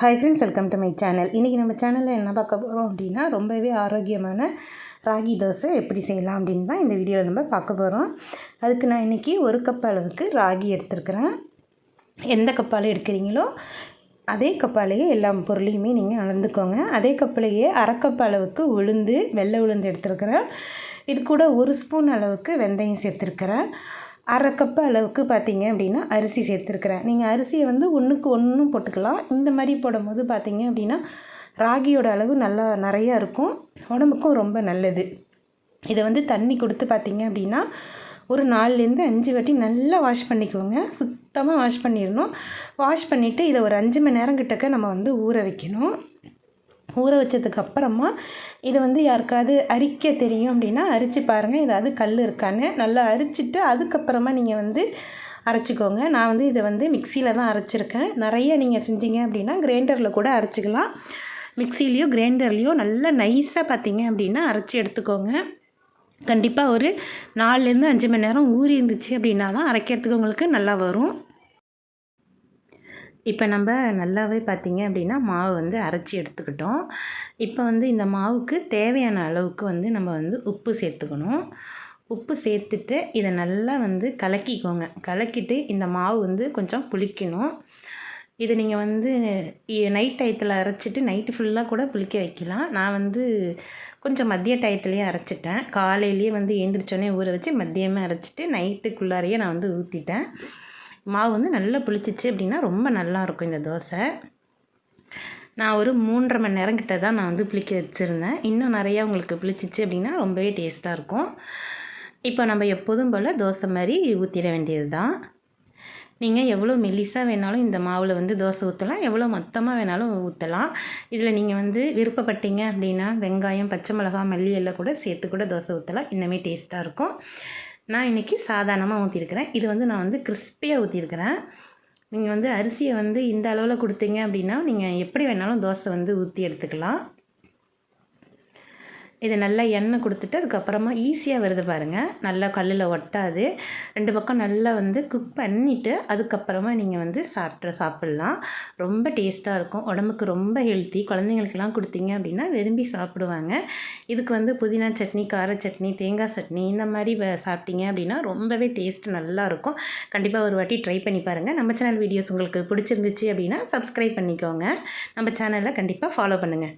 Hi friends, welcome to my channel. இன்றைக்கி நம்ம சேனலில் என்ன பார்க்க போகிறோம் அப்படின்னா, ரொம்பவே ஆரோக்கியமான ராகி தோசை எப்படி செய்யலாம் அப்படின்னு தான் இந்த வீடியோவில் நம்ம பார்க்க போகிறோம். அதுக்கு நான் இன்றைக்கி 1 கப் அளவுக்கு ராகி எடுத்துருக்கிறேன். எந்த கப்பால் எடுக்கிறீங்களோ அதே கப்பாலேயே எல்லா பொருளையுமே நீங்கள் அளந்துக்கோங்க. அதே கப்பிலேயே 1/2 கப் அளவுக்கு உளுந்து, வெள்ளை உளுந்து எடுத்துருக்கிறேன். இது கூட 1 ஸ்பூன் அளவுக்கு வெந்தயம் சேர்த்துருக்கிறேன். 1/2 கப்பு அளவுக்கு பார்த்திங்க அப்படின்னா அரிசி சேர்த்துருக்குறேன். நீங்கள் அரிசியை வந்து 1க்கு 1 போட்டுக்கலாம். இந்த மாதிரி போடும்போது பார்த்திங்க அப்படின்னா ராகியோட அளவு நல்லா நிறையா இருக்கும், உடம்புக்கும் ரொம்ப நல்லது. இதை வந்து தண்ணி கொடுத்து பார்த்திங்க அப்படின்னா ஒரு 4லேருந்து 5 வாட்டி நல்லா வாஷ் பண்ணிக்கோங்க. சுத்தமாக வாஷ் பண்ணிடணும். வாஷ் பண்ணிவிட்டு இதை ஒரு 5 மணி நேரம் கிட்டக்க நம்ம வந்து ஊற வைக்கணும். ஊற வச்சதுக்கப்புறமா இதை வந்து யாருக்காவது அரிக்க தெரியும் அப்படின்னா அரித்து பாருங்கள், ஏதாவது கல் இருக்கான்னு நல்லா அரிச்சிட்டு அதுக்கப்புறமா நீங்கள் வந்து அரைச்சிக்கோங்க. நான் வந்து இதை வந்து மிக்சியில் தான் அரைச்சிருக்கேன். நிறைய நீங்கள் செஞ்சீங்க அப்படின்னா கிரைண்டரில் கூட அரைச்சிக்கலாம். மிக்சிலேயோ கிரைண்டர்லேயோ நல்லா நைஸாக பார்த்திங்க அப்படின்னா அரைச்சி எடுத்துக்கோங்க. கண்டிப்பாக ஒரு 4லேருந்து 5 மணி நேரம் ஊறி இருந்துச்சு அப்படின்னா தான் அரைக்கிறதுக்கு உங்களுக்கு நல்லா வரும். இப்போ நம்ம நல்லாவே பார்த்திங்க அப்படின்னா மாவு வந்து அரைச்சி எடுத்துக்கிட்டோம். இப்போ வந்து இந்த மாவுக்கு தேவையான அளவுக்கு வந்து நம்ம வந்து உப்பு சேர்த்துக்கணும். உப்பு சேர்த்துட்டு இதை நல்லா வந்து கலக்கிக்கோங்க. கலக்கிட்டு இந்த மாவு வந்து கொஞ்சம் புளிக்கணும். இதை நீங்கள் வந்து நைட் டயத்தில் அரைச்சிட்டு நைட்டு ஃபுல்லாக கூட புளிக்க வைக்கலாம். நான் வந்து கொஞ்சம் மதிய டயத்துலேயே அரைச்சிட்டேன். காலையிலேயே வந்து எழுந்திரிச்சோன்னே ஊற வச்சு மதியமே அரைச்சிட்டு நைட்டுக்குள்ளாரையே நான் வந்து ஊற்றிட்டேன். மாவு வந்து நல்லா புளிச்சிச்சு அப்படின்னா ரொம்ப நல்லாயிருக்கும் இந்த தோசை. நான் ஒரு 3.5 மணி நேரம் கிட்ட தான் நான் வந்து புளிக்க வச்சுருந்தேன். இன்னும் நிறையா உங்களுக்கு புளிச்சிச்சு அப்படின்னா ரொம்பவே டேஸ்ட்டாக இருக்கும். இப்போ நம்ம எப்போதும் போல் தோசை மாதிரி ஊற்றிட வேண்டியது தான். நீங்கள் எவ்வளோ மெல்லிசாக வேணாலும் இந்த மாவில் வந்து தோசை ஊற்றலாம், எவ்வளோ மொத்தமாக வேணாலும் ஊற்றலாம். இதில் நீங்கள் வந்து விருப்பப்பட்டீங்க அப்படின்னா வெங்காயம், பச்சை மிளகாய், மல்லி எல்லாம் கூட சேர்த்து கூட தோசை ஊற்றலாம். இன்னுமே டேஸ்ட்டாக இருக்கும். நான் இன்றைக்கி சாதாரணமாக ஊற்றிருக்கிறேன். இது வந்து நான் வந்து கிறிஸ்பியாக ஊற்றிருக்கிறேன். நீங்கள் வந்து அரிசியை வந்து இந்த அளவில் கொடுத்தீங்க அப்படின்னா நீங்கள் எப்படி வேணாலும் தோசை வந்து ஊற்றி எடுத்துக்கலாம். இது நல்லா எண்ணெய் கொடுத்துட்டு அதுக்கப்புறமா ஈஸியாக வருது பாருங்கள், நல்லா கல்லில் ஒட்டாது. 2 பக்கம் நல்லா வந்து குக் பண்ணிவிட்டு அதுக்கப்புறமா நீங்கள் வந்து சாப்பிட்லாம். ரொம்ப டேஸ்ட்டாக இருக்கும், உடம்புக்கு ரொம்ப ஹெல்த்தி. குழந்தைங்களுக்கெல்லாம் கொடுத்தீங்க அப்படின்னா விரும்பி சாப்பிடுவாங்க. இதுக்கு வந்து புதினா சட்னி, கார சட்னி, தேங்காய் சட்னி இந்த மாதிரி சாப்பிட்டீங்க அப்படின்னா ரொம்பவே டேஸ்ட் நல்லாயிருக்கும். கண்டிப்பாக ஒரு வாட்டி ட்ரை பண்ணி பாருங்கள். நம்ம சேனல் வீடியோஸ் உங்களுக்கு பிடிச்சிருந்துச்சு அப்படின்னா சப்ஸ்கிரைப் பண்ணிக்கோங்க. நம்ம சேனலை கண்டிப்பாக ஃபாலோ பண்ணுங்கள்.